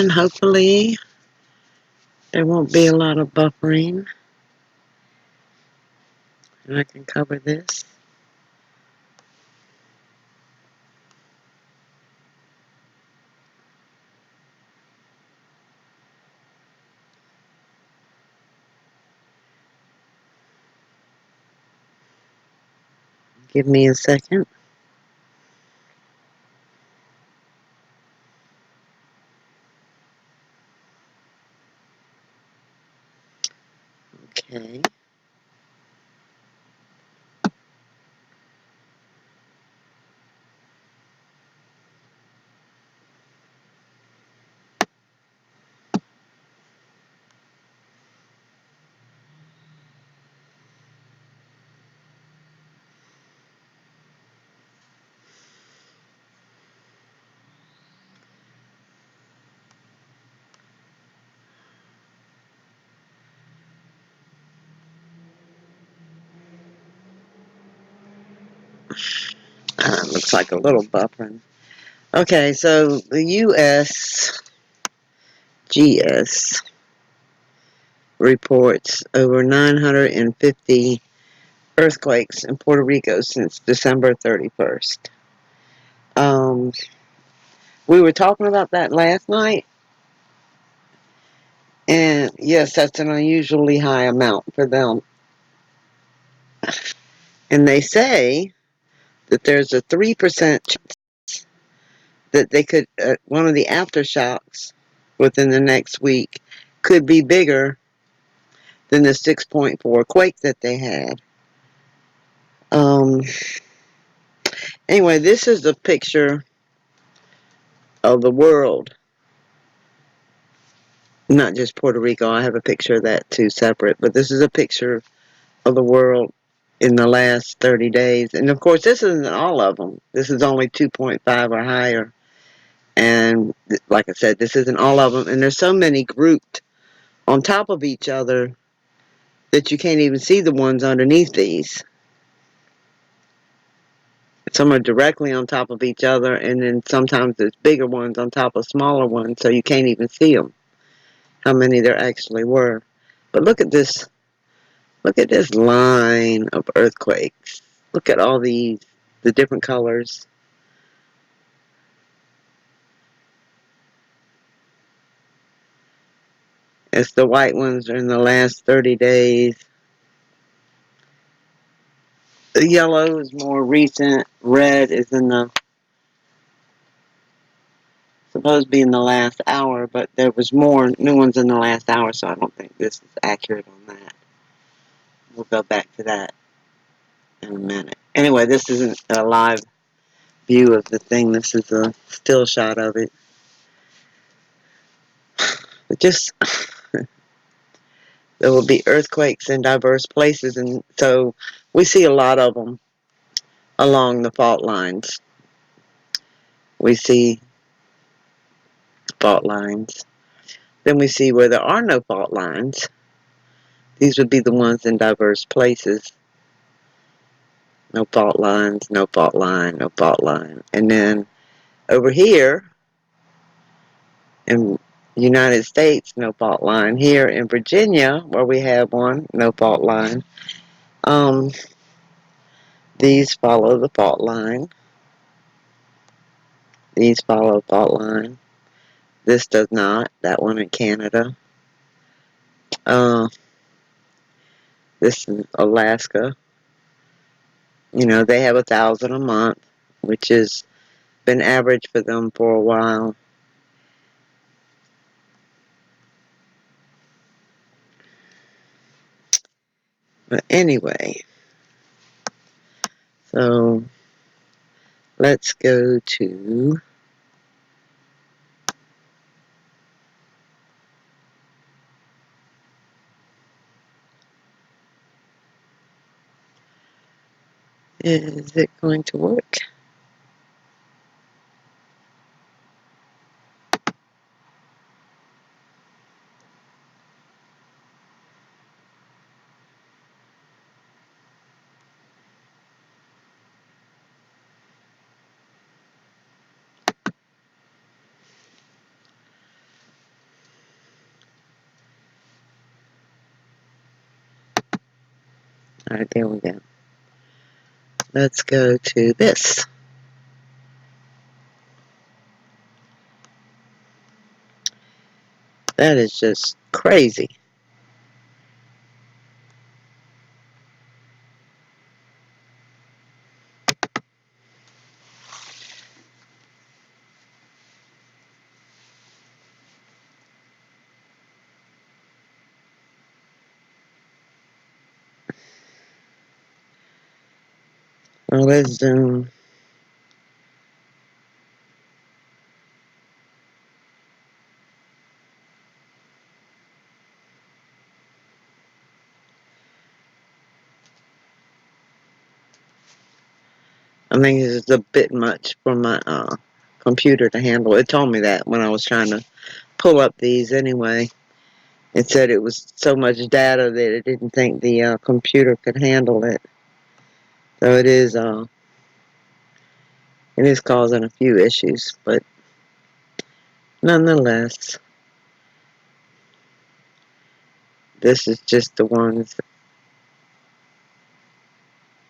And hopefully there won't be a lot of buffering. And I can cover this. Give me a second. Okay. Looks like a little buffering. Okay, so the USGS reports over 950 earthquakes in Puerto Rico since December 31st. We were talking about that last night, and yes, that's an unusually high amount for them. And they say that there's a 3% chance that they could, one of the aftershocks within the next week could be bigger than the 6.4 quake that they had. Anyway, this is a picture of the world, not just Puerto Rico. I have a picture of that too, separate, but this is a picture of the world in the last 30 days. And of course, this isn't all of them. This is only 2.5 or higher. And like I said, this isn't all of them. And there's so many grouped on top of each other that you can't even see the ones underneath these. Some are directly on top of each other, and then sometimes there's bigger ones on top of smaller ones, so you can't even see them, how many there actually were. But look at this line of earthquakes. Look at all the different colors. It's the white ones are in the last 30 days. The yellow is more recent. Red is supposed to be in the last hour, but there was more new ones in the last hour, so I don't think this is accurate on that. We'll go back to that in a minute. Anyway, this isn't a live view of the thing. This is a still shot of it. It just, there will be earthquakes in diverse places, and so we see a lot of them along the fault lines. We see fault lines. Then we see where there are no fault lines. These would be the ones in diverse places. No fault lines, no fault line, no fault line. And then over here in the United States, no fault line. Here in Virginia, where we have one, no fault line. These follow the fault line. These follow fault line. This does not. That one in Canada. This is Alaska. You know, they have 1,000 a month, which has been average for them for a while. But anyway, so let's go to is it going to work? Alright, there we go. Let's go to this. That is just crazy. Well, let's zoom. I think this is a bit much for my computer to handle. It told me that when I was trying to pull up these anyway. It said it was so much data that it didn't think the computer could handle it. So it is causing a few issues, but nonetheless, this is just the ones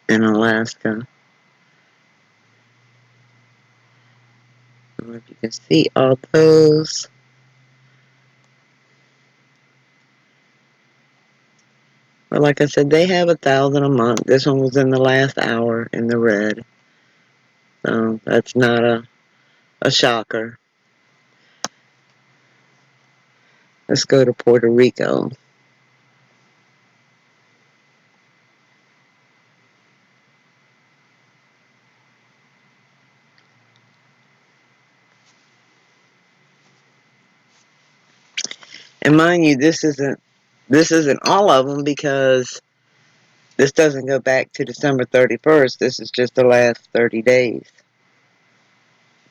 in Alaska. I don't know if you can see all those. But like I said, they have 1,000 a month. This one was in the last hour in the red. So that's not a shocker. Let's go to Puerto Rico. And mind you, this isn't all of them because this doesn't go back to December 31st. This is just the last 30 days.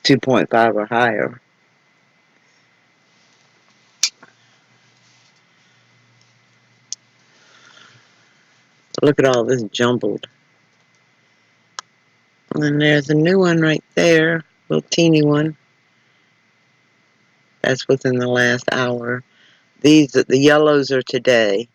2.5 or higher. Look at all this jumbled. And then there's a new one right there. Little teeny one. That's within the last hour. The yellows are today.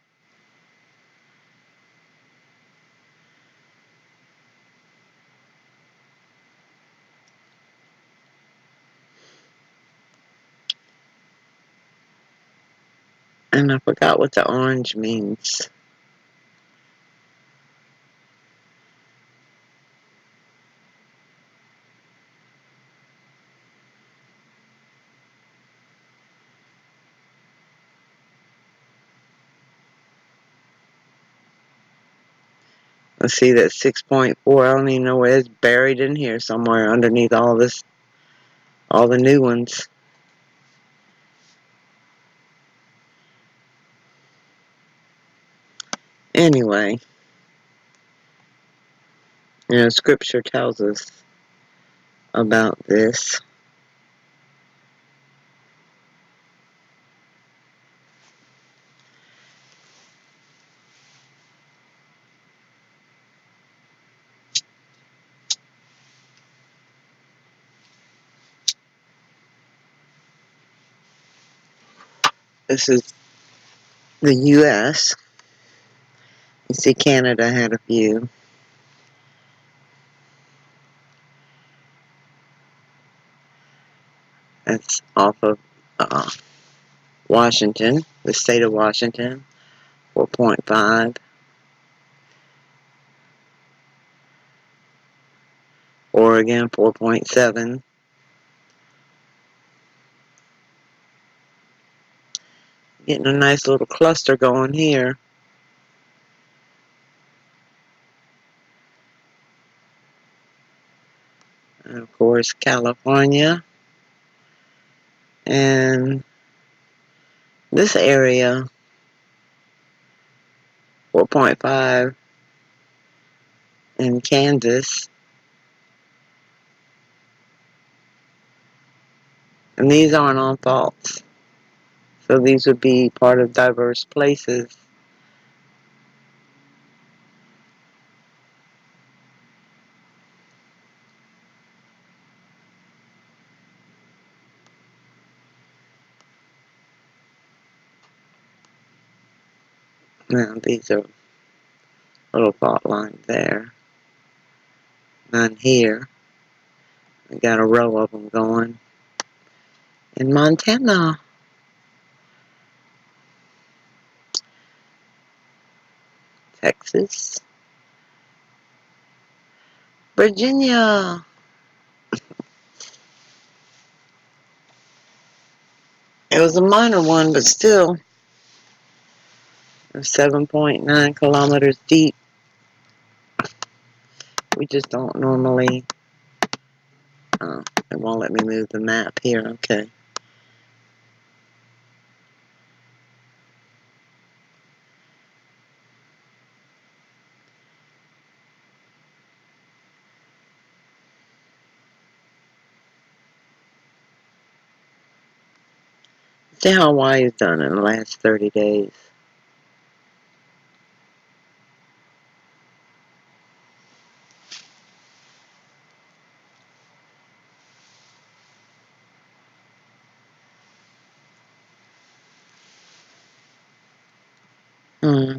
And I forgot what the orange means. Let's see, that's 6.4. I don't even know where it's buried in here somewhere underneath all this, all the new ones. Anyway, scripture tells us about this. This is the U.S. You see Canada had a few. That's off of Washington, the state of Washington, 4.5. Oregon, 4.7. Getting a nice little cluster going here. And of course, California. And this area, 4.5 in Kansas. And these aren't all faults. So these would be part of diverse places. Now these are little fault line there. None here. We got a row of them going. In Montana, Texas, Virginia. It was a minor one, but still, it was 7.9 kilometers deep. We just don't normally, it won't let me move the map here, okay. See how Hawaii's done in the last 30 days. Hmm.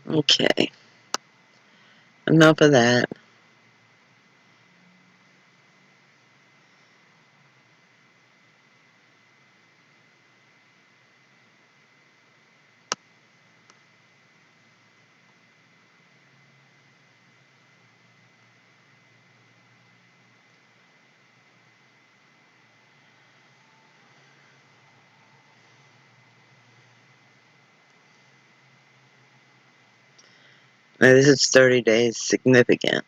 Okay. Enough of that. Now, this is 30 days significant.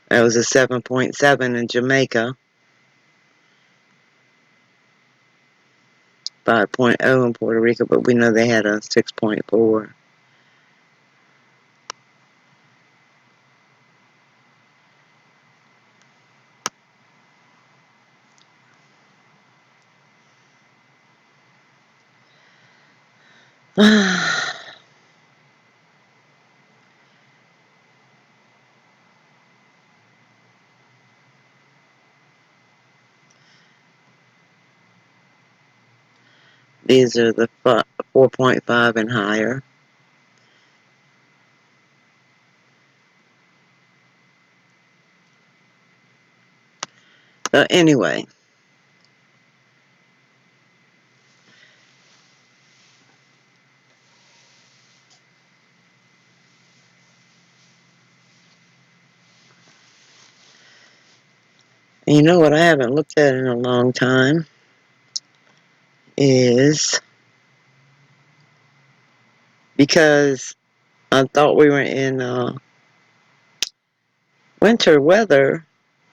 That was a 7.7 in Jamaica. 5.0 in Puerto Rico, but we know they had a 6.4. These are the 4.5 and higher. So anyway, you know what I haven't looked at in a long time is, because I thought we were in winter weather,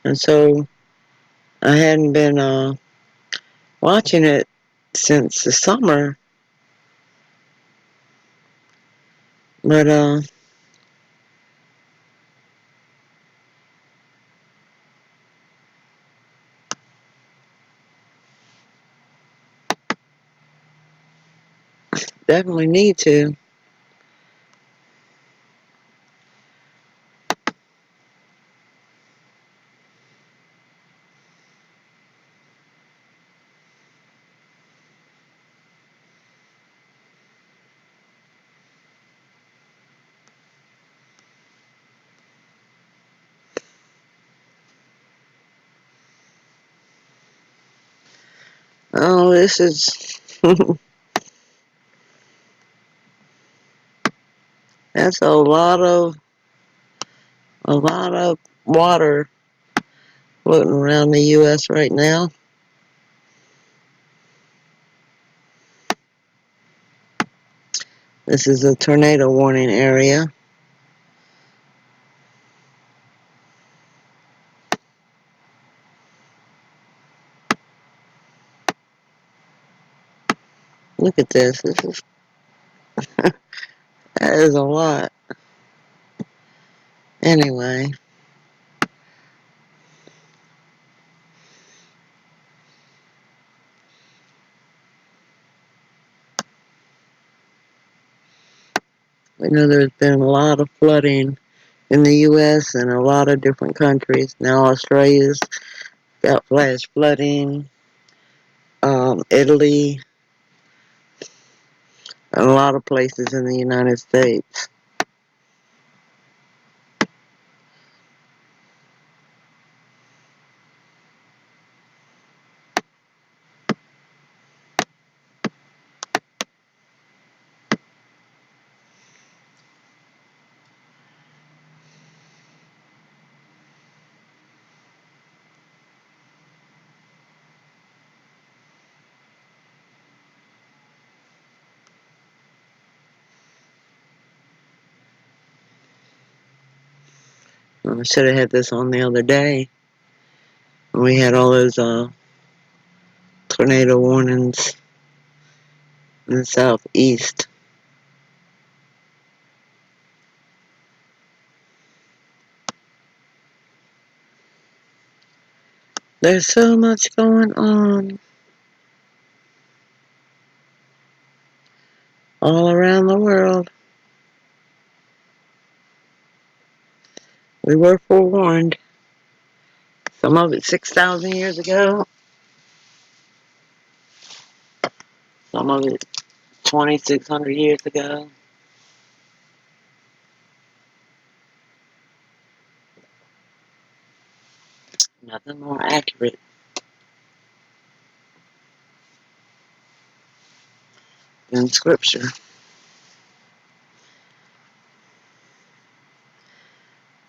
and so I hadn't been watching it since the summer. But definitely need to. Oh, this is that's a lot of water floating around the U.S. right now. This is a tornado warning area. Look at this. This is that is a lot. Anyway, We know there's been a lot of flooding in the U.S. and a lot of different countries. Now Australia's got flash flooding, Italy, and a lot of places in the United States. I should have had this on the other day. We had all those tornado warnings in the southeast. There's so much going on all around the world. We were forewarned. Some of it 6,000 years ago. Some of it 2,600 years ago. Nothing more accurate than scripture.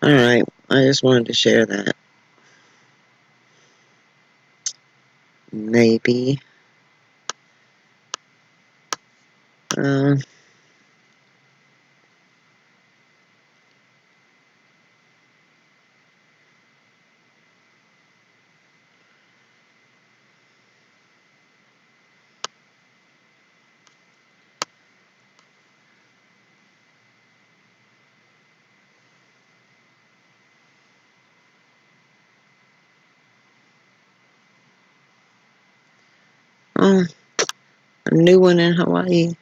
Alright, I just wanted to share that. Maybe. Uh, oh, a new one in Hawaii.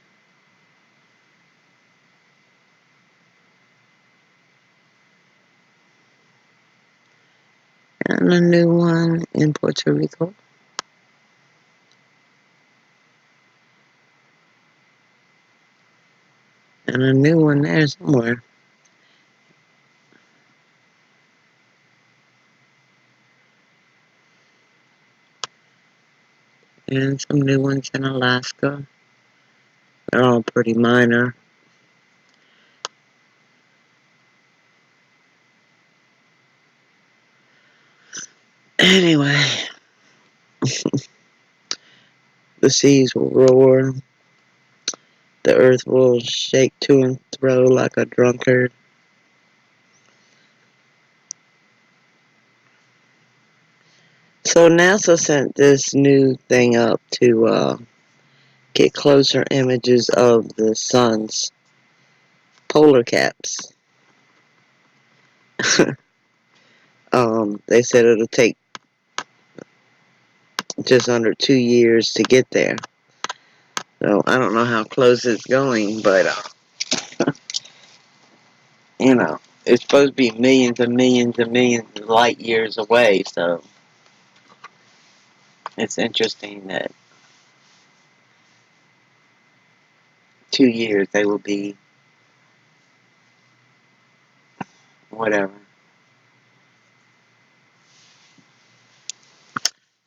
And a new one in Puerto Rico. And a new one there somewhere. And some new ones in Alaska. They're all pretty minor. Anyway, the seas will roar. The earth will shake to and fro like a drunkard. So NASA sent this new thing up to get closer images of the sun's polar caps. They said it'll take just under 2 years to get there. So I don't know how close it's going, but you know, it's supposed to be millions and millions and millions of light years away. So it's interesting that 2 years they will be whatever.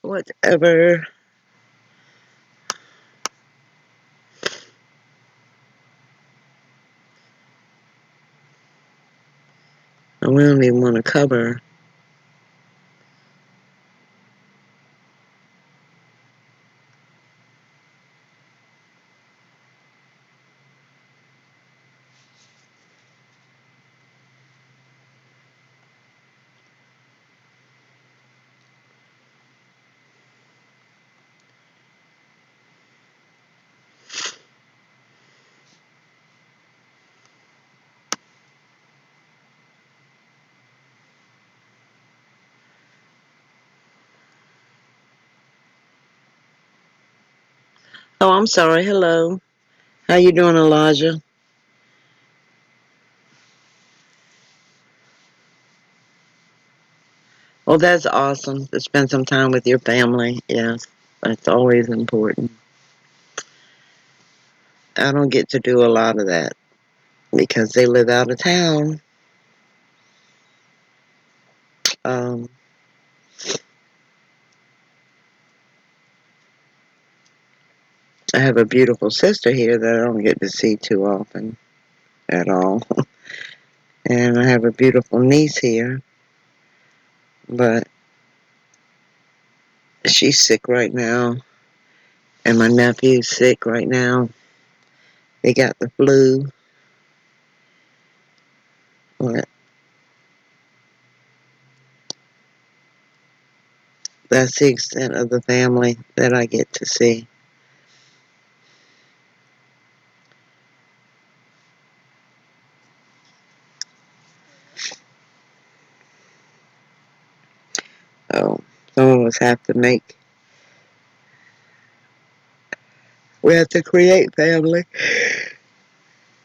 Whatever. And we don't even want to cover. Oh, I'm sorry. Hello. How you doing, Elijah? Well, that's awesome to spend some time with your family. Yes, that's always important. I don't get to do a lot of that because they live out of town. Um, I have a beautiful sister here that I don't get to see too often at all. And I have a beautiful niece here, but she's sick right now. And my nephew's sick right now. They got the flu. But that's the extent of the family that I get to see. So some of us have to we have to create family.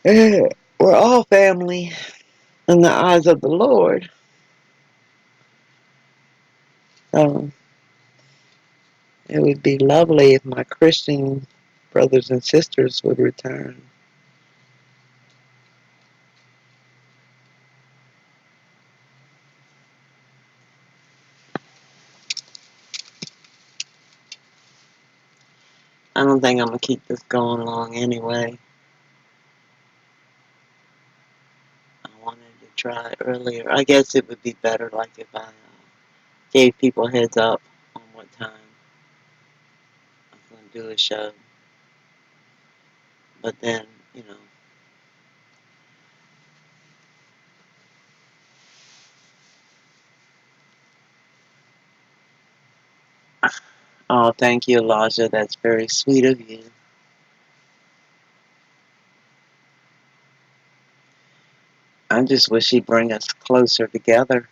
We're all family in the eyes of the Lord. So it would be lovely if my Christian brothers and sisters would return. I don't think I'm going to keep this going long anyway. I wanted to try earlier. I guess it would be better like if I gave people heads up on what time I was going to do a show. But then, you know. Oh, thank you, Elijah. That's very sweet of you. I just wish he'd bring us closer together.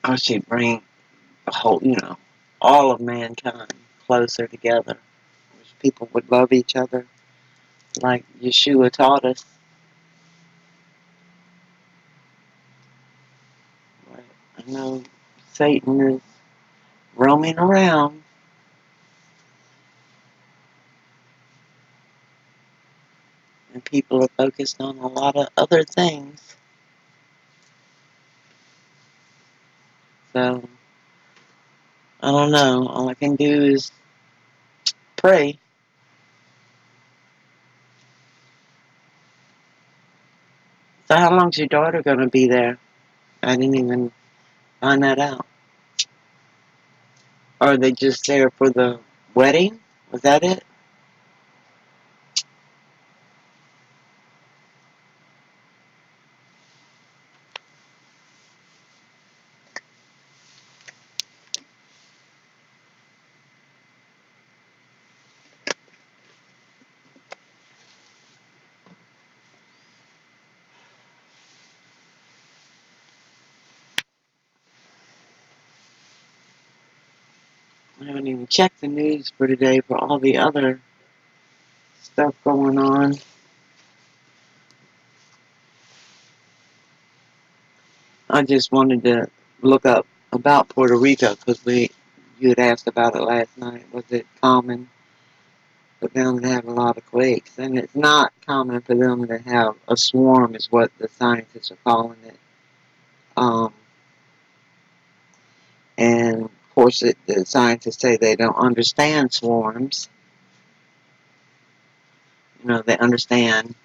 I wish he'd bring the whole, all of mankind closer together. I wish people would love each other like Yeshua taught us. But I know Satan is roaming around, and people are focused on a lot of other things. So, I don't know. All I can do is pray. So how long's your daughter going to be there? I didn't even find that out. Or are they just there for the wedding? Was that it? I haven't even checked the news for today for all the other stuff going on. I just wanted to look up about Puerto Rico because you had asked about it last night. Was it common for them to have a lot of quakes? And it's not common for them to have a swarm, is what the scientists are calling it. And of course, the scientists say they don't understand swarms. They understand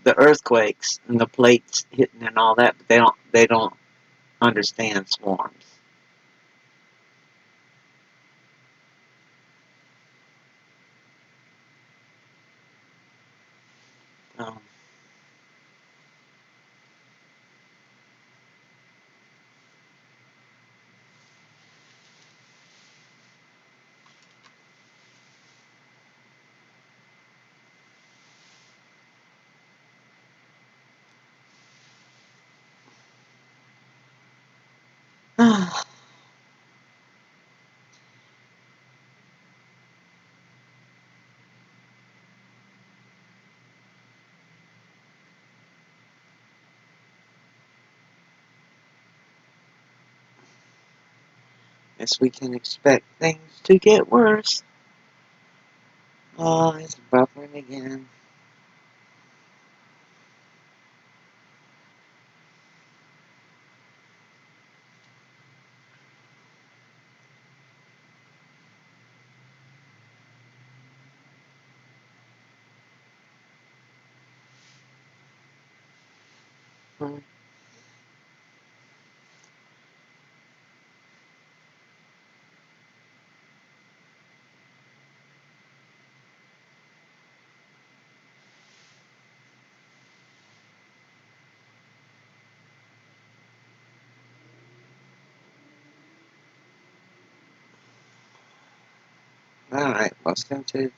the earthquakes and the plates hitting and all that, but they don't understand swarms. Um, Guess we can expect things to get worse. Oh, it's buffering again. Alright, well, since it's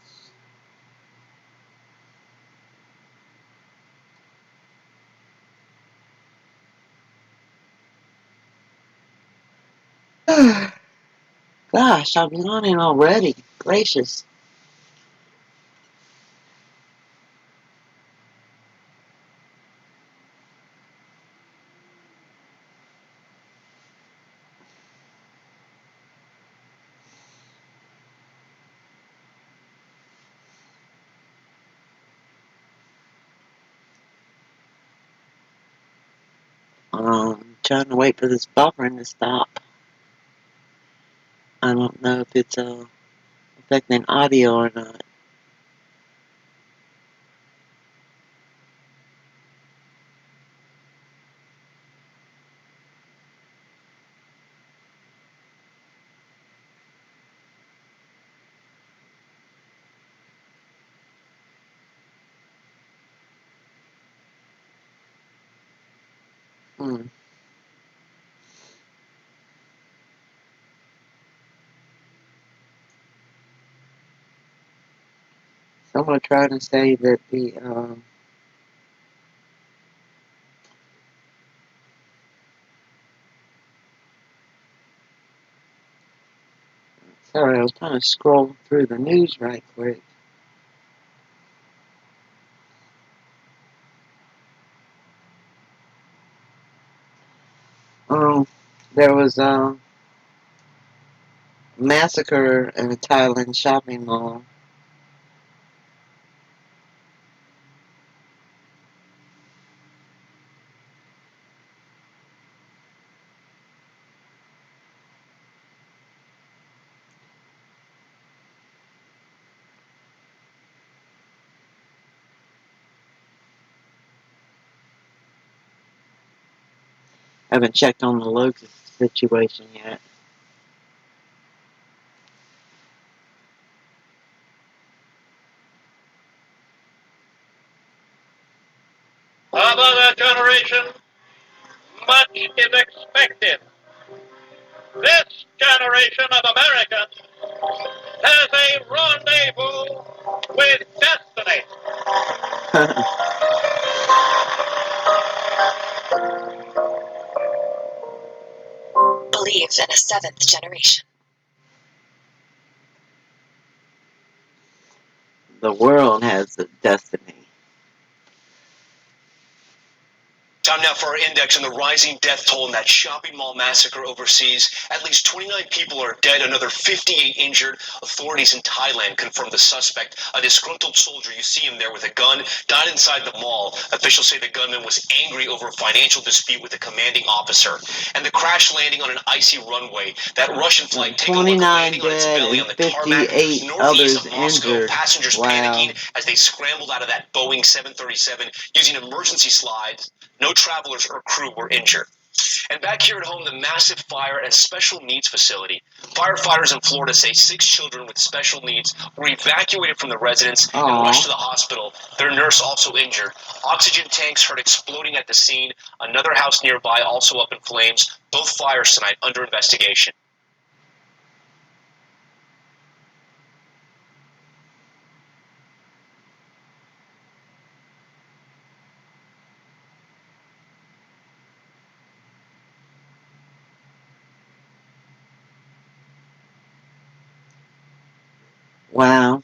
gosh, I'm yawning already. Gracious. Trying to wait for this buffering to stop. I don't know if it's affecting audio or not. Hmm. Someone trying to say that the sorry, I was trying to scroll through the news right quick. There was a massacre in a Thailand shopping mall. Haven't checked on the locust situation yet. Of other generation, much is expected. This generation of Americans has a rendezvous with destiny. Believes in a seventh generation. The world has a destiny. Time now for our index on the rising death toll in that shopping mall massacre overseas. At least 29 people are dead, another 58 injured. Authorities in Thailand confirmed the suspect, a disgruntled soldier, you see him there with a gun, died inside the mall. Officials say the gunman was angry over a financial dispute with a commanding officer. And the crash landing on an icy runway. That Russian flight, take a look, landing on its belly on the tarmac northeast of Moscow. Injured. Passengers Wow. panicking as they scrambled out of that Boeing 737 using emergency slides. No travelers or crew were injured. And back here at home, the massive fire at a special needs facility. Firefighters in Florida say 6 children with special needs were evacuated from the residence and rushed to the hospital. Their nurse also injured. Oxygen tanks heard exploding at the scene. Another house nearby also up in flames. Both fires tonight under investigation. Wow.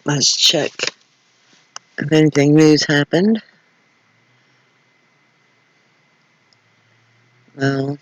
Let's check if anything news happened. Well,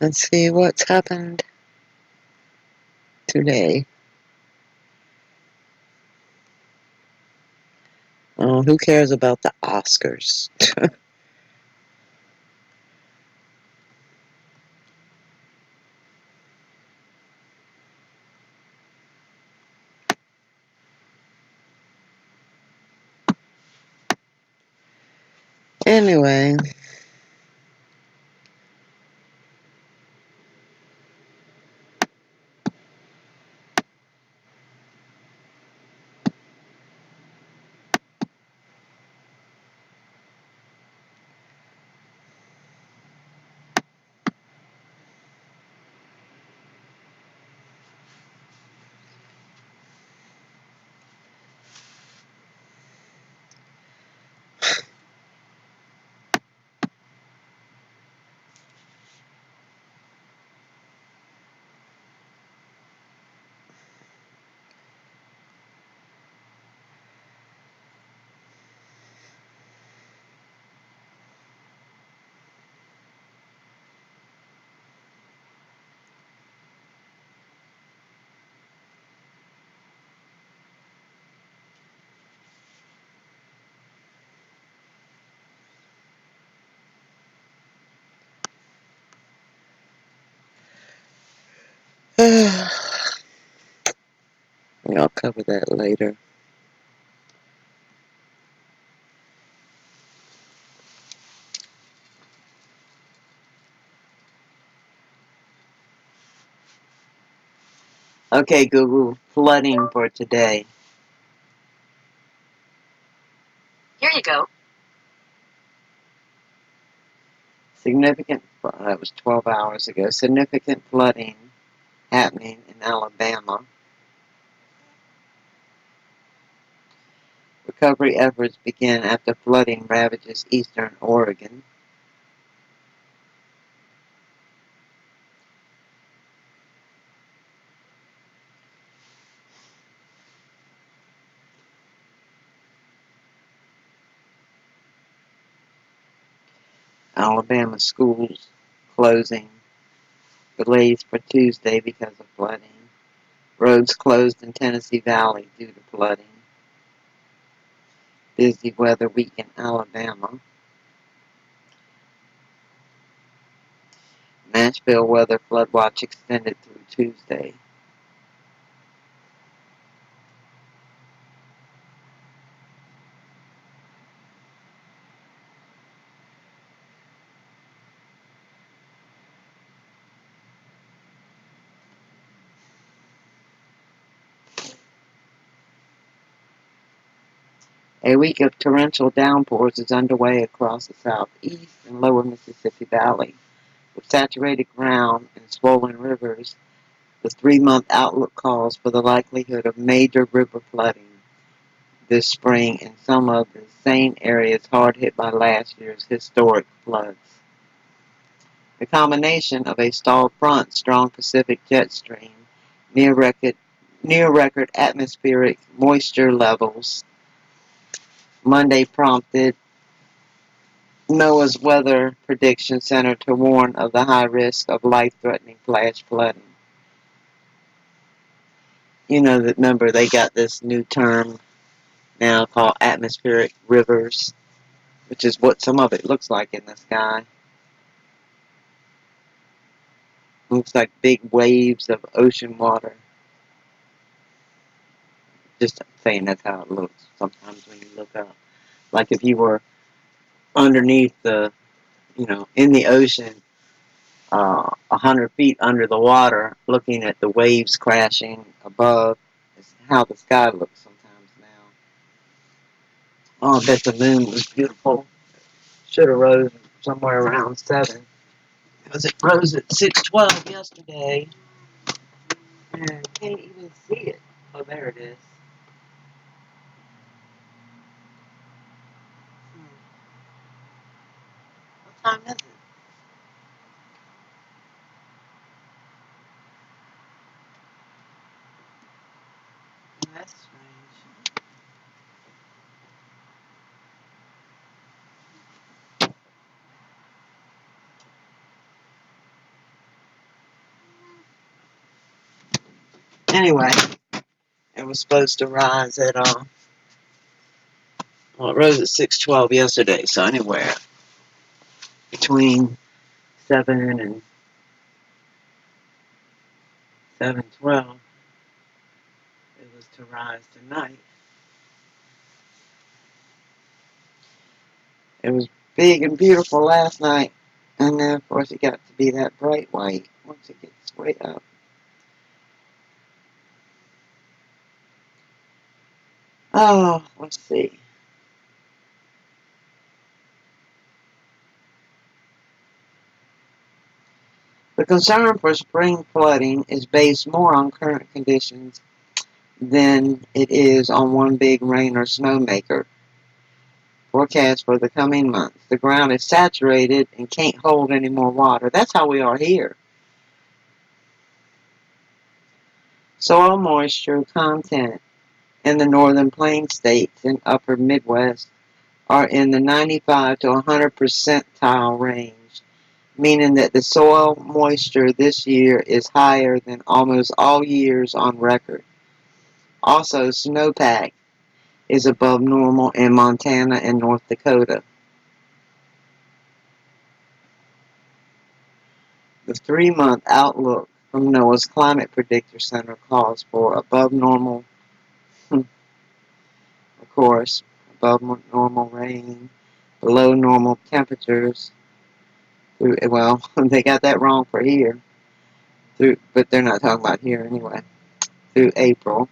let's see what's happened today. Oh, who cares about the Oscars? Anyway, I'll cover that later. Okay, Google, flooding for today. Here you go. Significant, that was 12 hours ago, significant flooding happening in Alabama. Recovery efforts begin after flooding ravages eastern Oregon. Alabama schools closing. Delays for Tuesday because of flooding. Roads closed in Tennessee Valley due to flooding. Busy weather week in Alabama. Nashville weather flood watch extended through Tuesday. A week of torrential downpours is underway across the southeast and lower Mississippi Valley. With saturated ground and swollen rivers, the 3-month outlook calls for the likelihood of major river flooding this spring in some of the same areas hard hit by last year's historic floods. The combination of a stalled front, strong Pacific jet stream, near record atmospheric moisture levels Monday prompted NOAA's Weather Prediction Center to warn of the high risk of life-threatening flash flooding. You know that, remember, they got this new term now called atmospheric rivers, which is what some of it looks like in the sky. Looks like big waves of ocean water. Just saying that's how it looks sometimes when you look up. Like if you were underneath the, in the ocean, 100 feet under the water, looking at the waves crashing above, is how the sky looks sometimes now. Oh, I bet the moon was beautiful. Should have rose somewhere around 7. Because it rose at 6:12 yesterday. And I can't even see it. Oh, there it is. What time is it? Oh, that's strange. Anyway, it was supposed to rise at, well, it rose at 6:12 yesterday, so anywhere between 7 and 7:12, it was to rise tonight. It was big and beautiful last night, and then of course it got to be that bright white once it gets way up. Oh, let's see. The concern for spring flooding is based more on current conditions than it is on one big rain or snowmaker forecast for the coming months. The ground is saturated and can't hold any more water. That's how we are here. Soil moisture content in the northern plain states and upper Midwest are in the 95 to 100 percentile range, meaning that the soil moisture this year is higher than almost all years on record. Also, snowpack is above normal in Montana and North Dakota. The 3-month outlook from NOAA's Climate Predictor Center calls for above normal, of course, above normal rain, below normal temperatures. Well, they got that wrong for here, but they're not talking about here anyway, through April.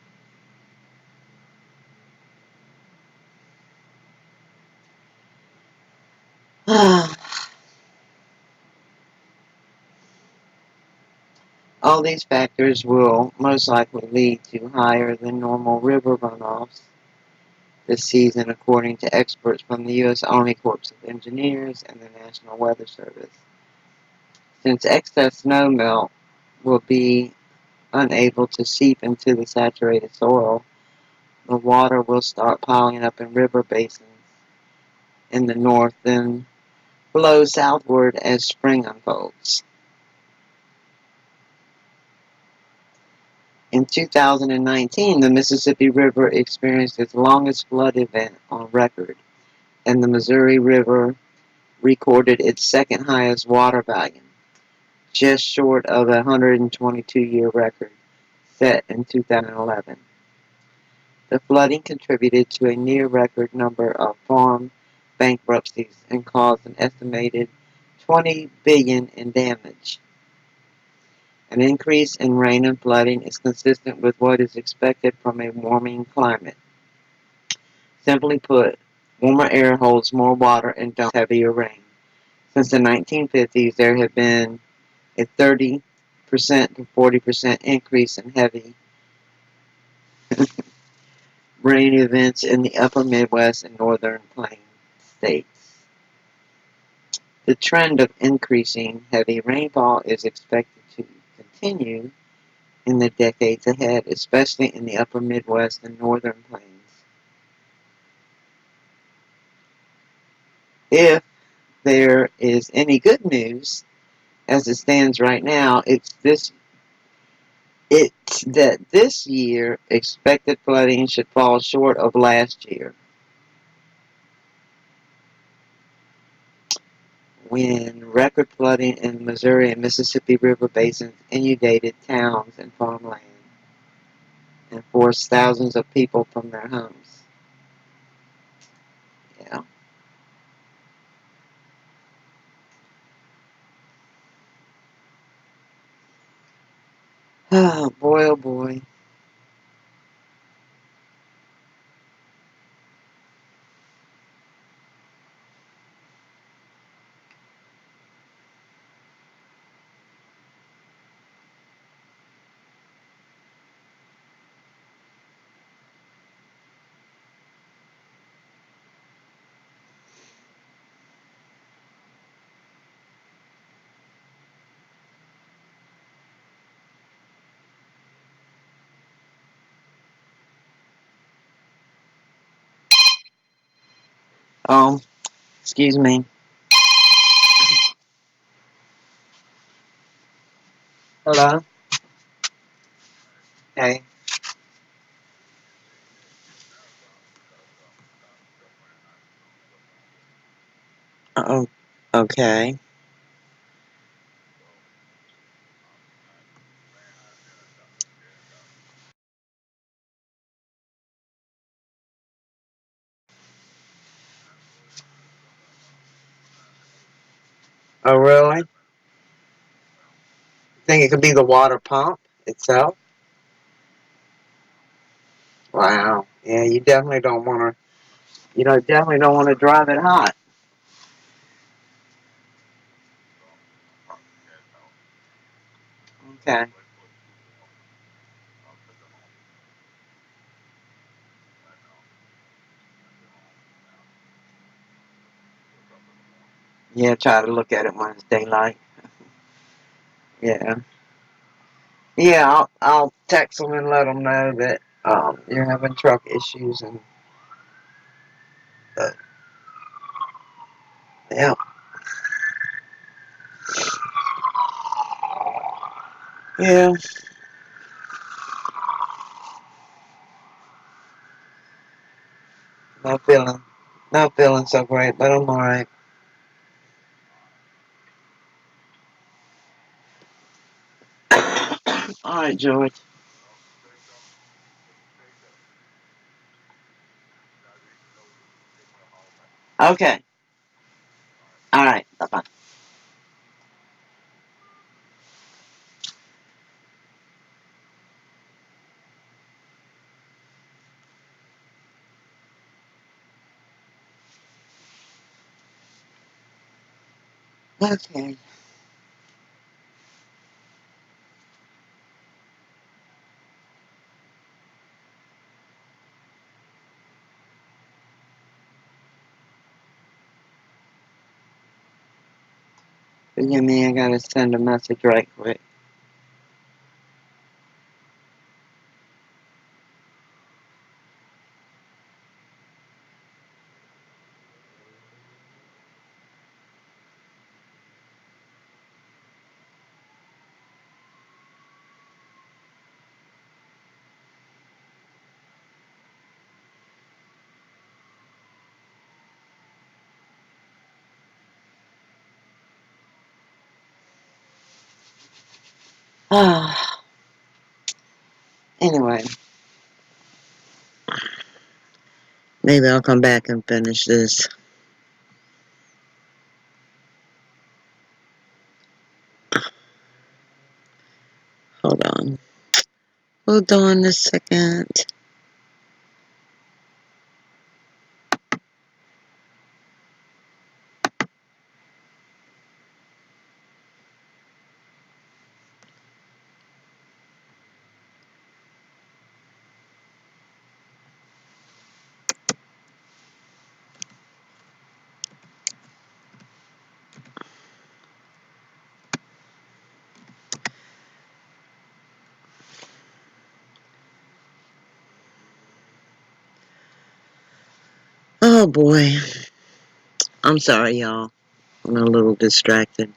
All these factors will most likely lead to higher than normal river runoffs this season, according to experts from the U.S. Army Corps of Engineers and the National Weather Service. Since excess snow melt will be unable to seep into the saturated soil, the water will start piling up in river basins in the north, then flow southward as spring unfolds. In 2019, the Mississippi River experienced its longest flood event on record, and the Missouri River recorded its second highest water volume, just short of a 122-year record set in 2011. The flooding contributed to a near-record number of farm bankruptcies and caused an estimated $20 billion in damage. An increase in rain and flooding is consistent with what is expected from a warming climate. Simply put, warmer air holds more water and dumps heavier rain. Since the 1950s, there have been a 30% to 40% increase in heavy rain events in the upper Midwest and northern plain states. The trend of increasing heavy rainfall is expected to continue in the decades ahead, especially in the upper Midwest and northern plains. If there is any good news, as it stands right now, it's that this year expected flooding should fall short of last year, when record flooding in Missouri and Mississippi River basins inundated towns and farmland. and forced thousands of people from their homes. Yeah. Oh boy, oh boy. Excuse me. Hello? Hey. Oh, okay. Oh, really? Think it could be the water pump itself? Wow. Yeah, you definitely don't want to, definitely don't want to drive it hot. Okay. Yeah, try to look at it when it's daylight. Yeah. Yeah, I'll text them and let them know that you're having truck issues and uh, yeah, yeah, not feeling not feeling so great, but I'm all right. All right, George. Okay. All right. Bye bye. Okay. Forgive me, I gotta send a message right quick. Ah. Anyway, maybe I'll come back and finish this. Hold on. Hold on a second. Oh boy. I'm sorry, y'all. I'm a little distracted.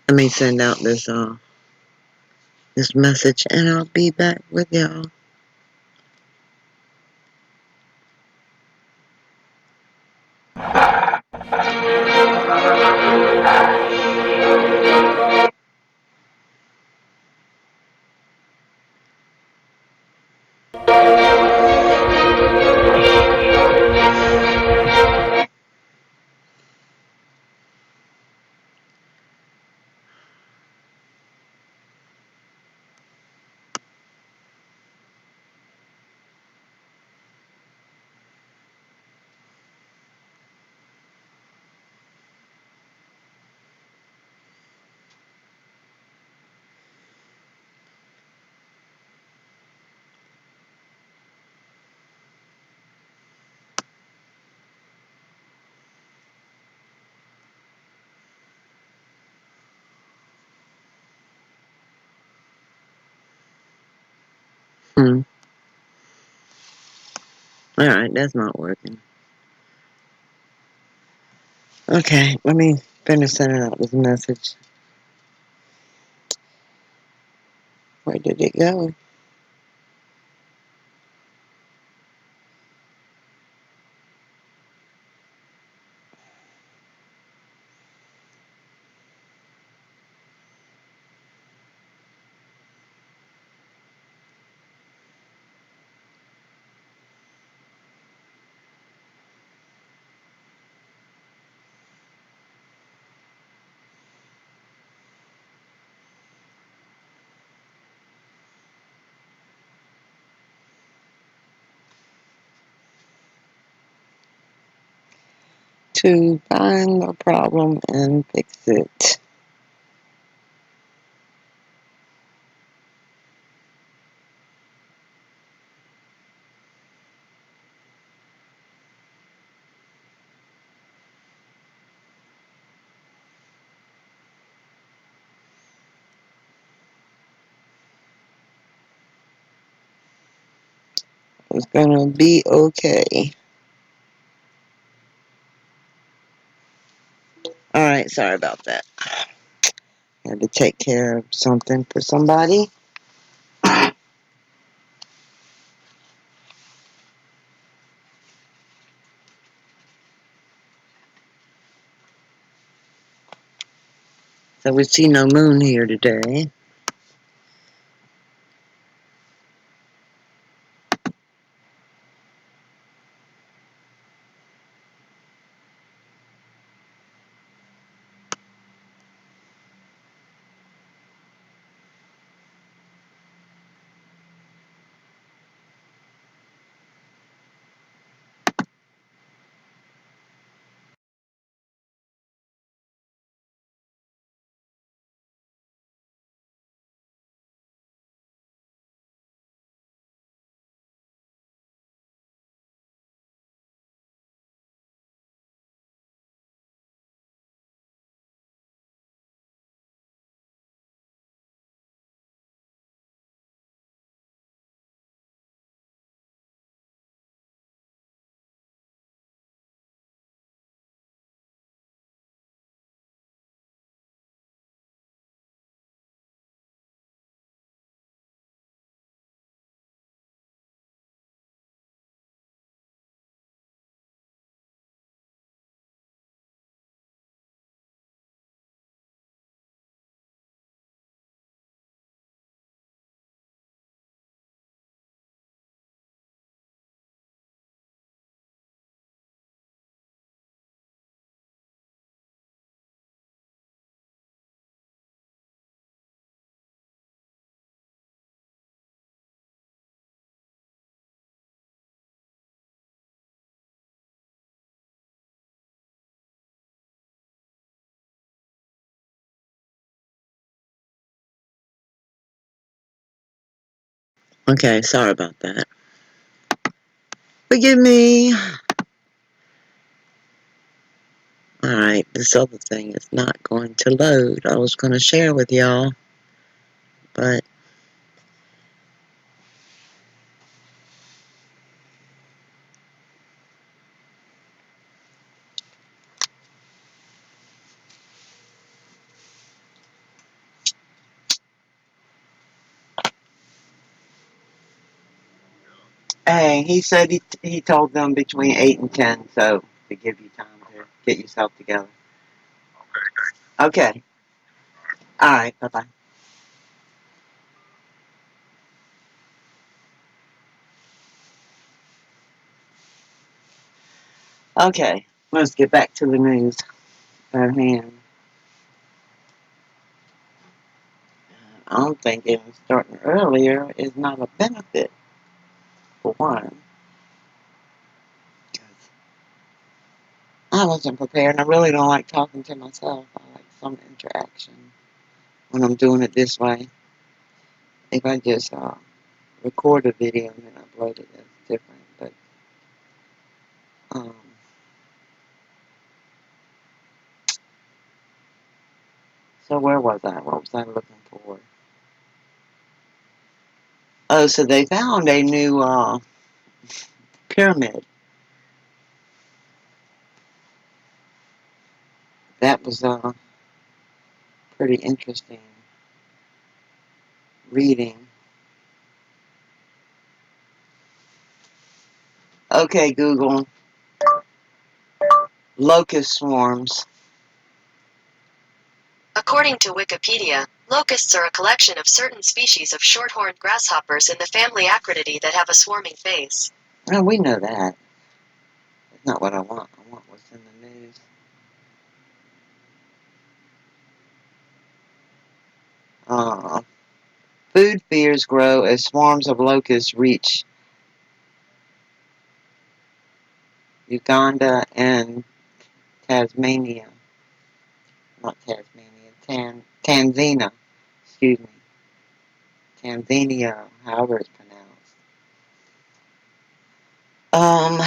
Let me send out this message, and I'll be back with y'all. Hmm. Alright, that's not working. Okay, let me finish sending out this message. Where did it go? To find the problem and fix it. It's gonna be okay. Alright, sorry about that. Had to take care of something for somebody. So we see no moon here today. Okay, sorry about that. Forgive me. Alright, this other thing is not going to load. I was going to share with y'all, but Hey, he said he told them between 8 and 10, so to give you time to get yourself together. Okay. All right. Bye bye. Okay. Let's get back to the news at hand. I'm thinking starting earlier is not a benefit for one. I wasn't prepared, and I really don't like talking to myself. I like some interaction when I'm doing it this way. If I just record a video and then upload it, that's different. But um, so where was I? What was I looking for? Oh, so they found a new pyramid. That was pretty interesting reading. Okay, Google, locust swarms. According to Wikipedia, locusts are a collection of certain species of short-horned grasshoppers in the family Acrididae that have a swarming phase. Oh, we know that. That's not what I want. I want what's in the news. Uh, Food fears grow as swarms of locusts reach Uganda and Tasmania. Not Tasmania, Tanzania. Excuse me. Tanzania, however it's pronounced. Um,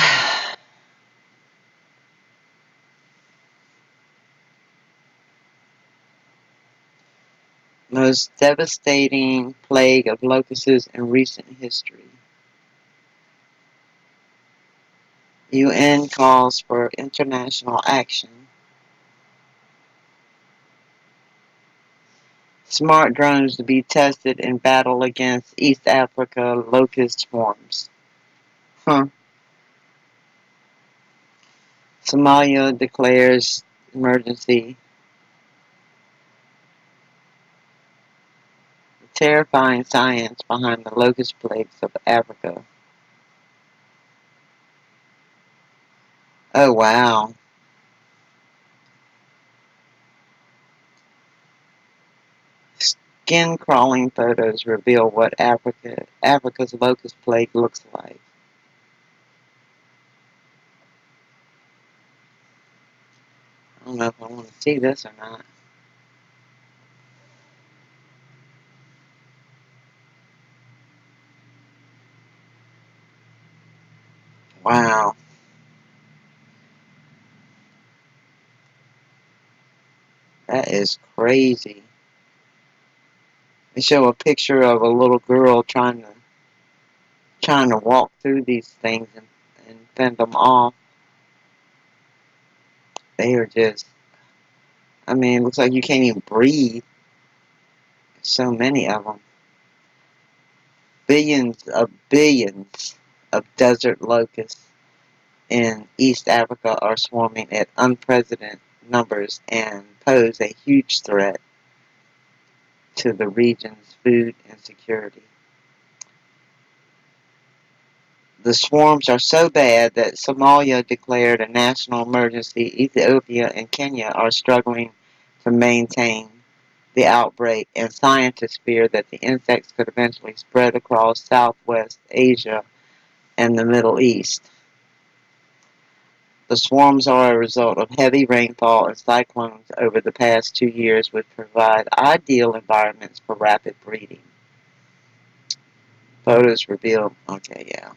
Most devastating plague of locusts in recent history. UN calls for international action. Smart drones to be tested in battle against East Africa locust swarms. Huh. Somalia declares emergency. The terrifying science behind the locust plagues of Africa. Oh, wow. Skin-crawling photos reveal what Africa's locust plague looks like. I don't know if I want to see this or not. Wow. That is crazy. They show a picture of a little girl trying to walk through these things and fend them off. They are just, I mean, it looks like you can't even breathe. So many of them. Billions of desert locusts in East Africa are swarming at unprecedented numbers and pose a huge threat to the region's food insecurity. The swarms are so bad that Somalia declared a national emergency. Ethiopia and Kenya are struggling to maintain the outbreak, and scientists fear that the insects could eventually spread across Southwest Asia and the Middle East. The swarms are a result of heavy rainfall and cyclones over the past 2 years, which provide ideal environments for rapid breeding. Photos reveal, okay, yeah.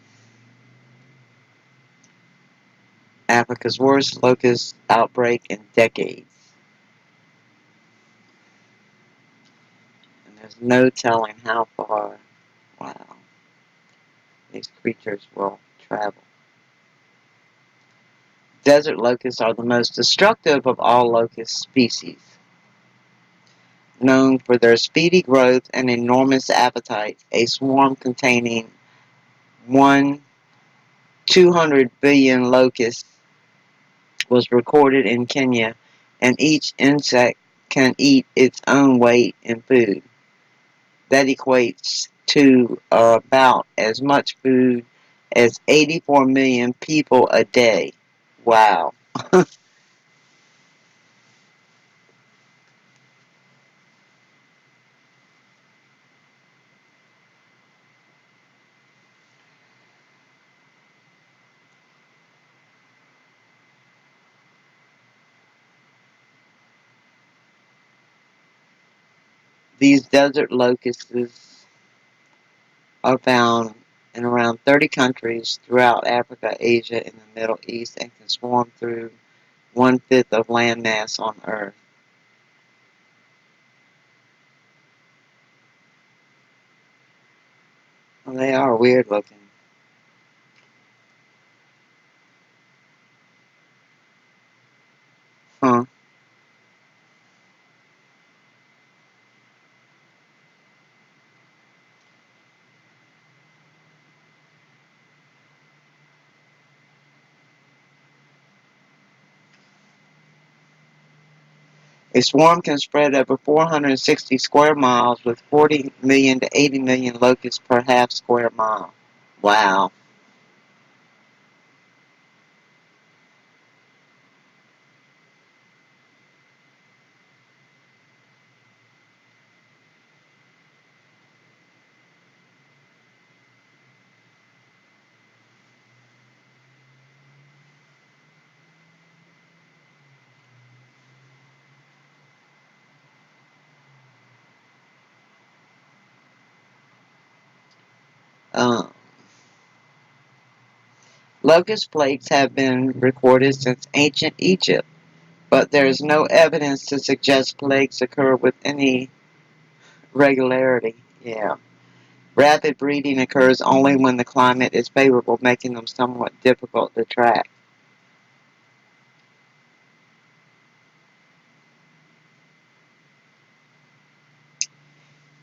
Africa's worst locust outbreak in decades. And there's no telling how far, wow, these creatures will travel. Desert locusts are the most destructive of all locust species. Known for their speedy growth and enormous appetites, a swarm containing 1 200 billion locusts was recorded in Kenya, and each insect can eat its own weight in food. That equates to about as much food as 84 million people a day. Wow. These desert locusts are found in around 30 countries throughout Africa, Asia, and the Middle East, and can swarm through one-fifth of land mass on Earth. Well, they are weird looking. Huh. A swarm can spread over 460 square miles with 40 million to 80 million locusts per half square mile. Wow. Um, Locust plagues have been recorded since ancient Egypt, but there is no evidence to suggest plagues occur with any regularity. Yeah. Rapid breeding occurs only when the climate is favorable, making them somewhat difficult to track.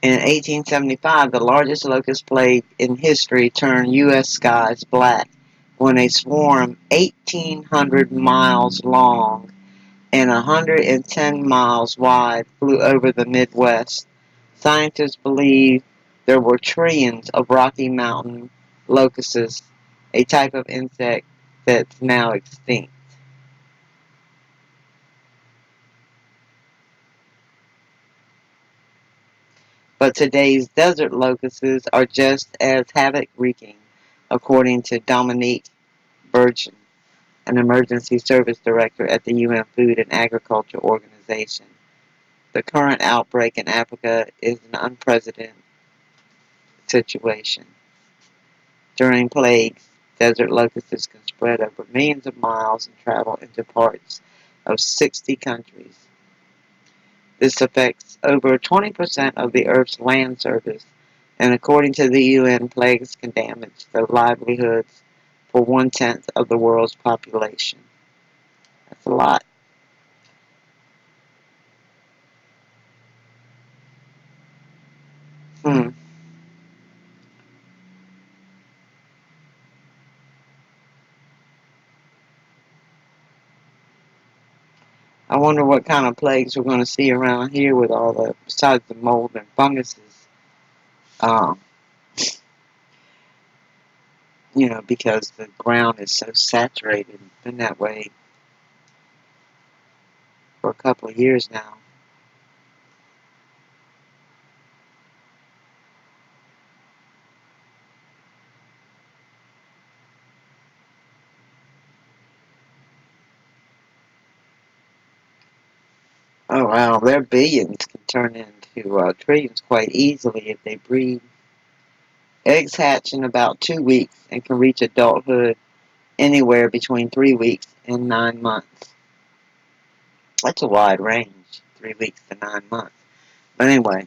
In 1875, the largest locust plague in history turned U.S. skies black when a swarm 1,800 miles long and 110 miles wide flew over the Midwest. Scientists believe there were trillions of Rocky Mountain locusts, a type of insect that's now extinct. But today's desert locusts are just as havoc-wreaking, according to Dominique Burgeon, an emergency service director at the UN Food and Agriculture Organization. The current outbreak in Africa is an unprecedented situation. During plagues, desert locusts can spread over millions of miles and travel into parts of 60 countries. This affects over 20% of the Earth's land surface, and according to the UN, plagues can damage the livelihoods for one-tenth of the world's population. That's a lot. Hmm. I wonder what kind of plagues we're going to see around here with all the, besides the mold and funguses. Um, because the ground is so saturated. It's been that way for a couple of years now. Oh wow, their billions can turn into trillions quite easily if they breed. Eggs hatch in about 2 weeks and can reach adulthood anywhere between 3 weeks and 9 months. That's a wide range, 3 weeks to 9 months. But anyway,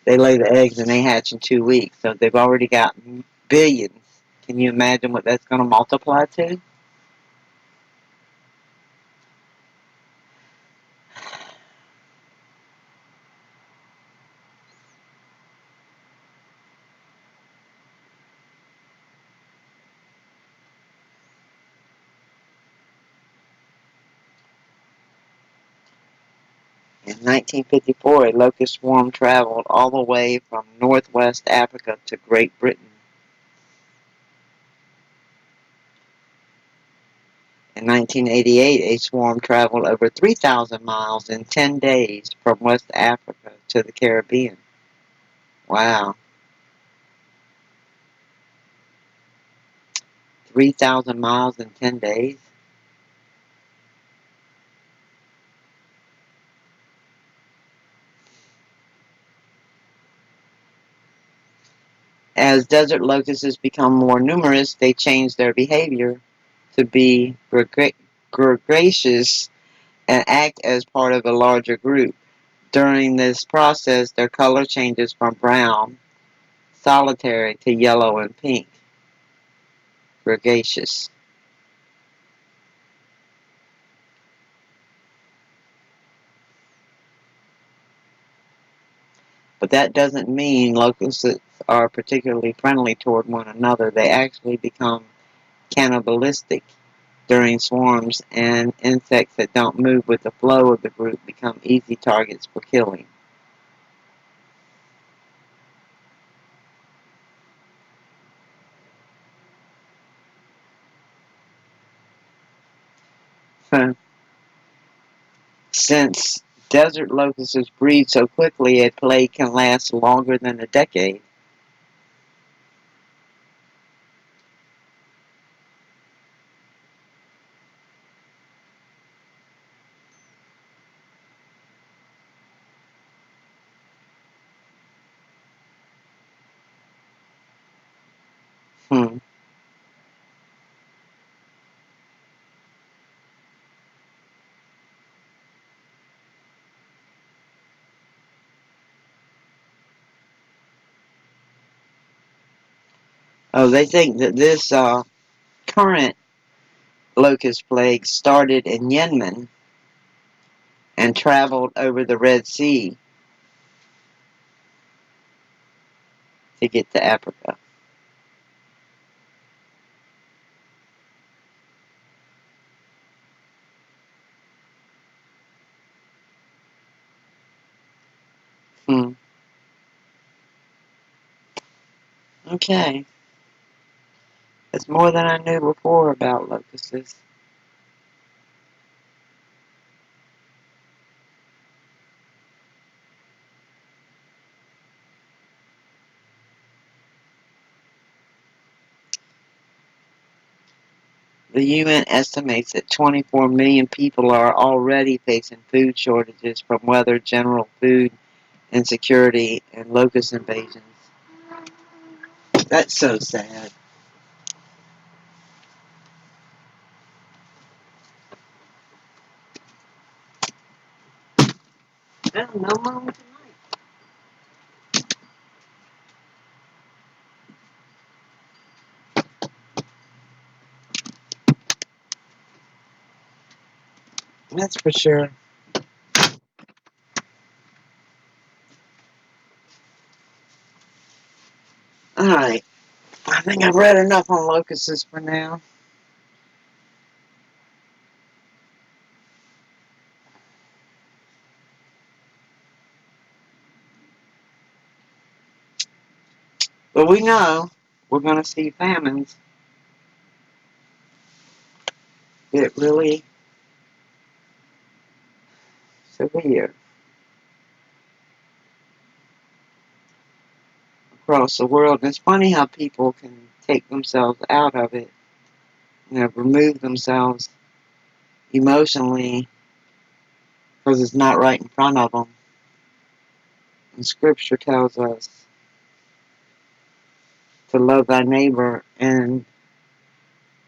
they lay the eggs and they hatch in 2 weeks, so they've already got billions. Can you imagine what that's going to multiply to? In 1954, a locust swarm traveled all the way from northwest Africa to Great Britain. In 1988, a swarm traveled over 3,000 miles in 10 days from West Africa to the Caribbean. Wow. 3,000 miles in 10 days? As desert locusts become more numerous, they change their behavior to be gregarious and act as part of a larger group. During this process, their color changes from brown, solitary, to yellow and pink. Gregarious. But that doesn't mean locusts are particularly friendly toward one another. They actually become cannibalistic during swarms, and insects that don't move with the flow of the group become easy targets for killing. Since desert locusts breed so quickly, a plague can last longer than a decade. Hmm. Oh, they think that this current locust plague started in Yemen and traveled over the Red Sea to get to Africa. Hmm. Okay. That's more than I knew before about locusts. The UN estimates that 24 million people are already facing food shortages from weather, general food insecurity, and locust invasions. That's so sad. Well, no more tonight. That's for sure. Alright. I think I've read enough on locusts for now. But we know we're going to see famines get really severe across the world. And it's funny how people can take themselves out of it, remove themselves emotionally because it's not right in front of them. And Scripture tells us to love thy neighbor and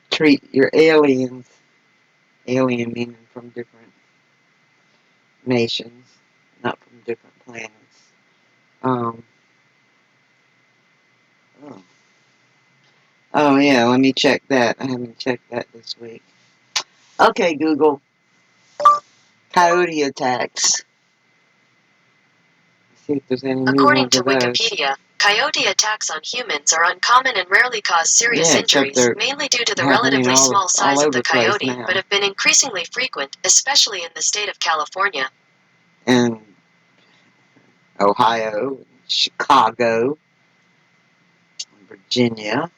treat your aliens, alien meaning from different nations, not from different planets. Um, oh. Oh, yeah, let me check that. I haven't checked that this week. Okay, Google. Coyote attacks. See if there's any new According ones to of those. Wikipedia, coyote attacks on humans are uncommon and rarely cause serious injuries, mainly due to the relatively small size of the coyote, but have been increasingly frequent, especially in the state of California. and Ohio, Chicago, Virginia.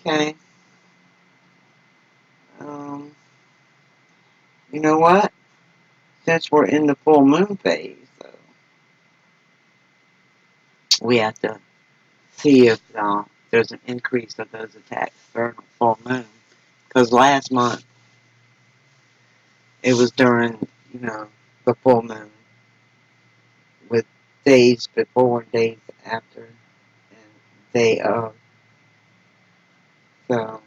Okay. Um, you know what? Since we're in the full moon phase, so we have to see if there's an increase of those attacks during the full moon. Because last month, it was during, the full moon with days before and days after and day of. So,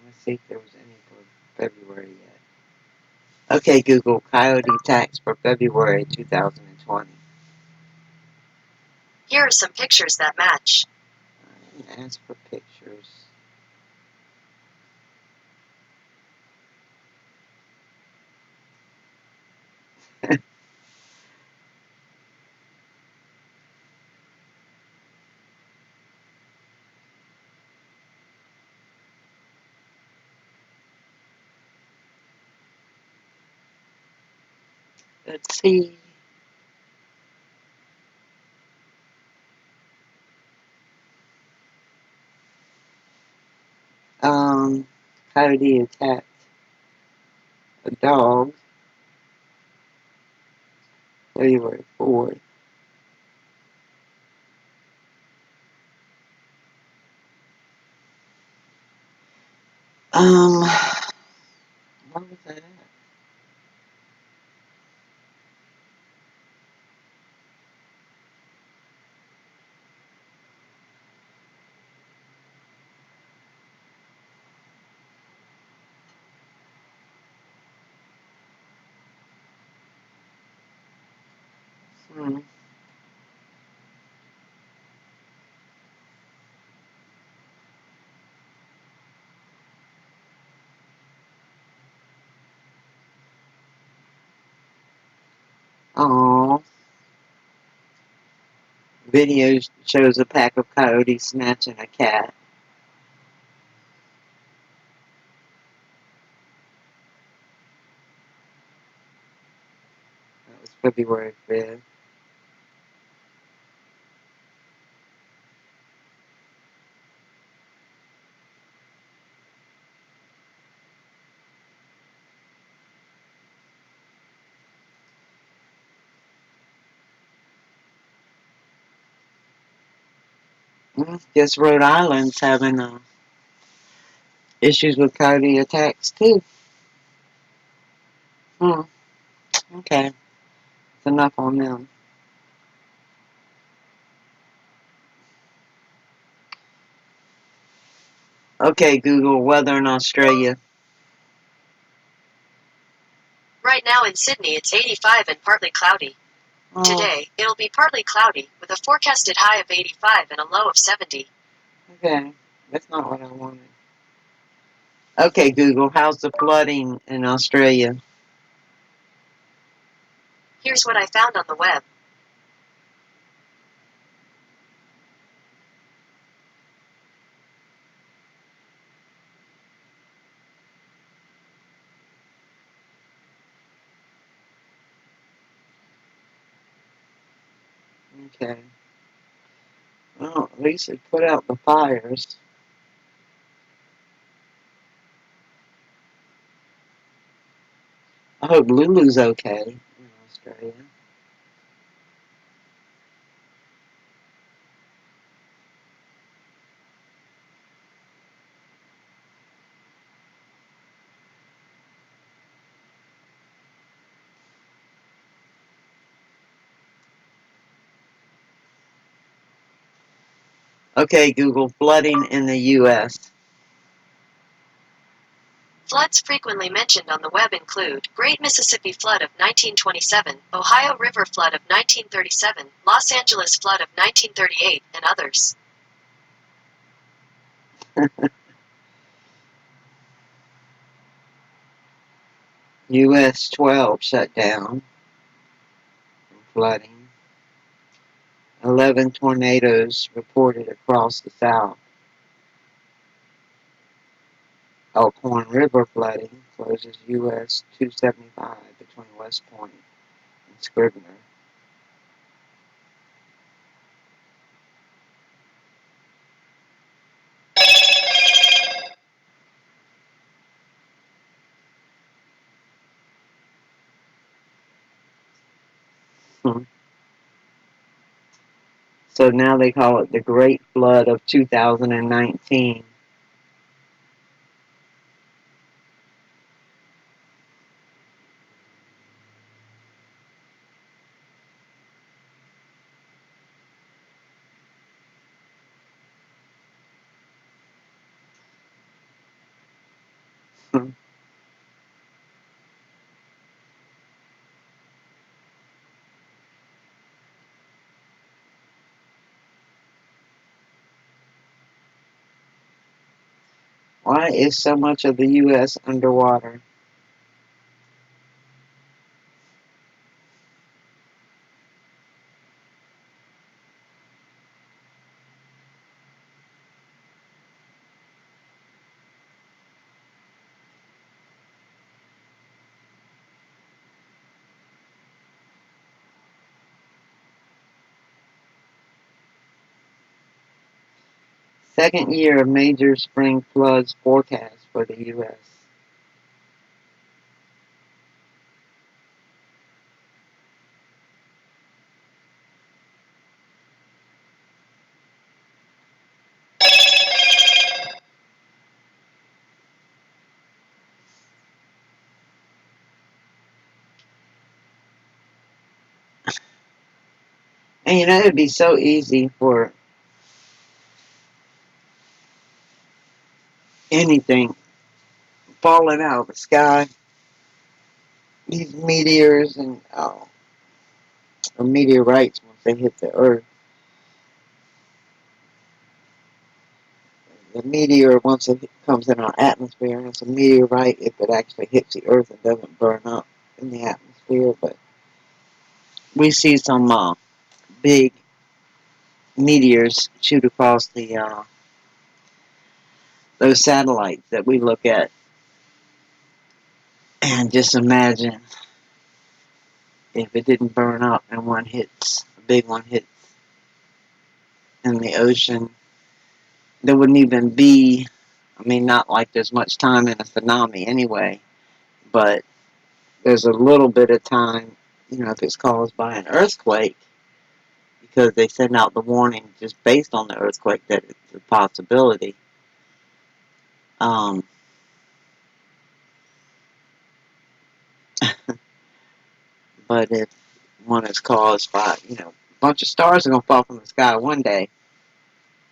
let's see if there was any for February yet. Okay, Google, coyote attacks for February 2020. Here are some pictures that match. I didn't ask for pictures. Let's see. Coyote attacked a dog February 4th. What was that at? Hmm. Oh, video shows a pack of coyotes snatching a cat. That was February 5th. Guess Rhode Island's having issues with coyote attacks too. Hmm. Okay, it's enough on them. Okay, Google, weather in Australia. Right now in Sydney it's 85 and partly cloudy. Oh, Today, it'll be partly cloudy, with a forecasted high of 85 and a low of 70. okay. That's not what I wanted. Okay, Google, how's the flooding in Australia? Here's what I found on the web. Okay. Well, at least they put out the fires. I hope Lulu's okay in Australia. Okay, Google, flooding in the U.S. Floods frequently mentioned on the web include Great Mississippi Flood of 1927, Ohio River Flood of 1937, Los Angeles Flood of 1938, and others. US 12 shut down from flooding. 11 tornadoes reported across the South. Elkhorn River flooding closes US 275 between West Point and Scribner. So now they call it the Great Flood of 2019. Why is so much of the U.S. underwater? Second year of major spring floods forecast for the U.S. And you know, it'd be so easy for anything falling out of the sky. These meteors and or meteorites, once they hit the Earth. The meteor, once it comes in our atmosphere, and it's a meteorite if it actually hits the Earth and doesn't burn up in the atmosphere. But we see some big meteors shoot across the those satellites that we look at, and just imagine if it didn't burn up and one hits, a big one hits in the ocean, there wouldn't even be, I mean, not like there's much time in a tsunami anyway, but there's a little bit of time, you know, if it's caused by an earthquake, because they send out the warning just based on the earthquake that it's a possibility. Um, but if one is caused by, you know, a bunch of stars are going to fall from the sky one day.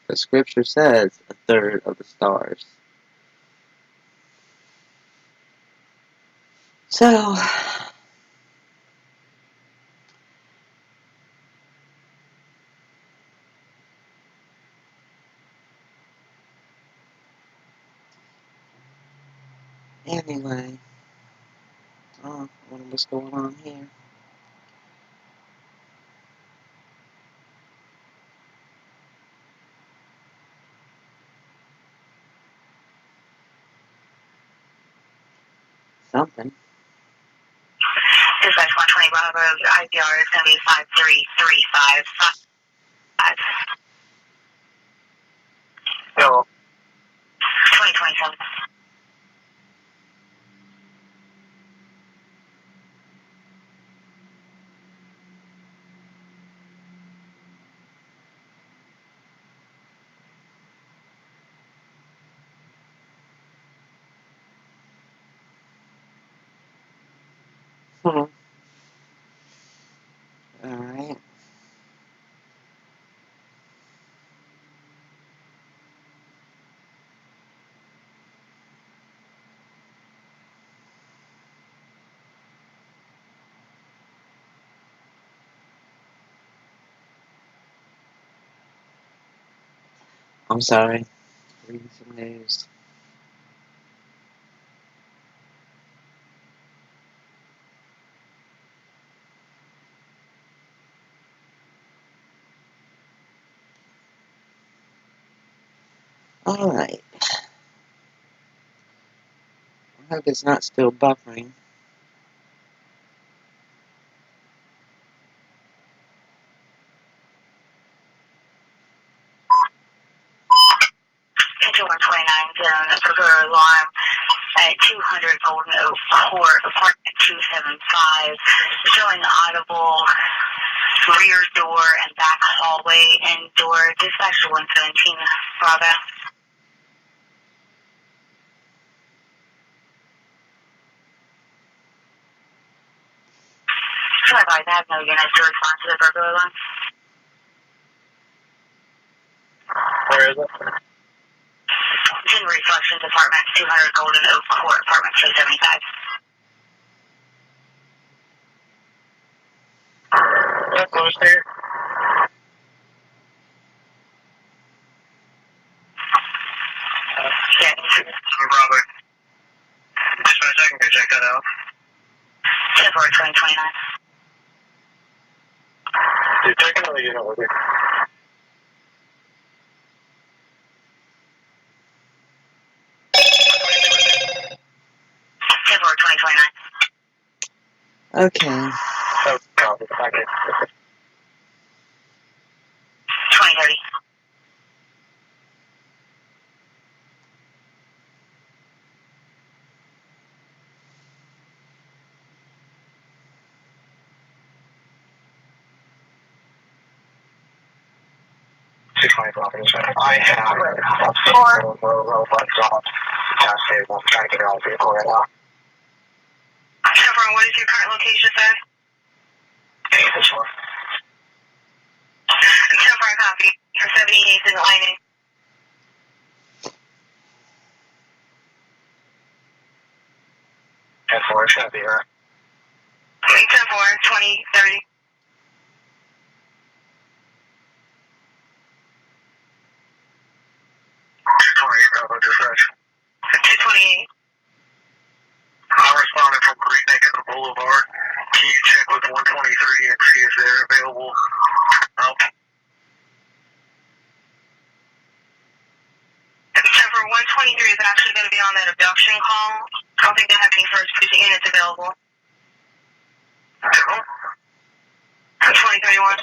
The scripture says a third of the stars. So, anyway, I wonder what's going on here. Something. Dispatch 120 Bravo, your IPR is going to be 5335. Yo. 2027. Alright. I'm sorry. Reading some news. Alright. I hope it's not still buffering. Engine 129 zone, a burglar alarm at 200 Golden Oak Court, apartment 275, showing audible rear door and back hallway and door. Dispatcher 117, Bravo. Should I advise I have no units to respond to the burglar alarm? Where is it? It's in Reflections Apartments, 200 Golden Oak Court, apartment 275. That's close here. Yeah. Bravo. Dispatch, I can go check that out. 10-4-2029. Dude, take another unit with you. Okay. Oh, copy. Thank you. 2030. I have a robots on task table. I'm trying to get her out of the vehicle right now. Chevron, what is your current location, sir? Hey, this one. Chevron copy. For 78 in Lightning. And 4, it's going to be her. 10-4-2030. Bravo, dispatch. 228. I'm responding from Green Neck and the Boulevard. Can you check with 123 and see if they're available? Chevron 123 is actually going to be on that abduction call. I don't think they have any first person units available. 2031.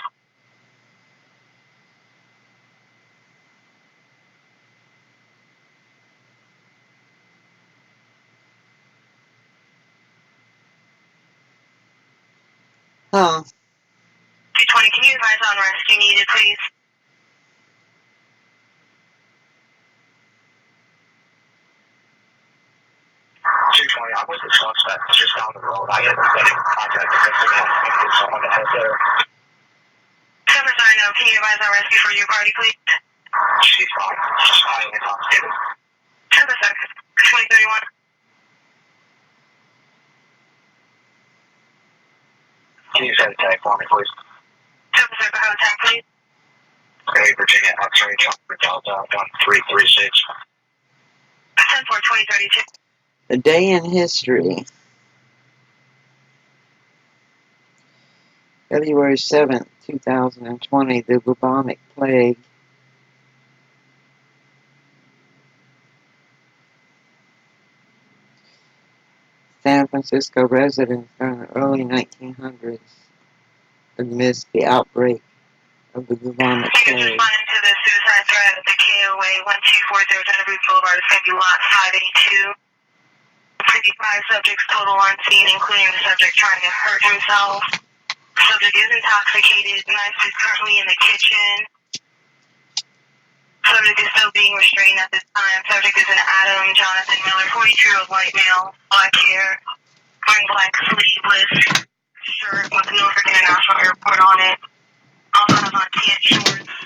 Huh. 220, can you advise on rescue needed, please? I'm with the suspect just down the road. I haven't been in contact with someone that has there. Chevron, sorry, no. Can you advise on rescue for your party, please? She's fine. She's fine in the hospital. Chevron, sir. 2031. Can you set a tag for me, please? Chevron, sir, have a tag, please. Okay, Virginia, X-ray, Jumper, Delta, 1336. 10-4-2032. A day in history. February 7th, 2020, the bubonic plague. San Francisco residents during the early 1900s amidst the outbreak of the bubonic You can plague. respond to the suicide threat at the KOA 1240 Genevieve Boulevard. It's going to be lot 582. Previous 5 subjects total on scene, including the subject trying to hurt himself. The subject is intoxicated. Knife is currently in the kitchen. Subject is still being restrained at this time. Subject is an Adam Jonathan Miller, 42-year-old white male, black hair, wearing black sleeveless shirt with Norfolk International Airport on it. Also has on tan shorts.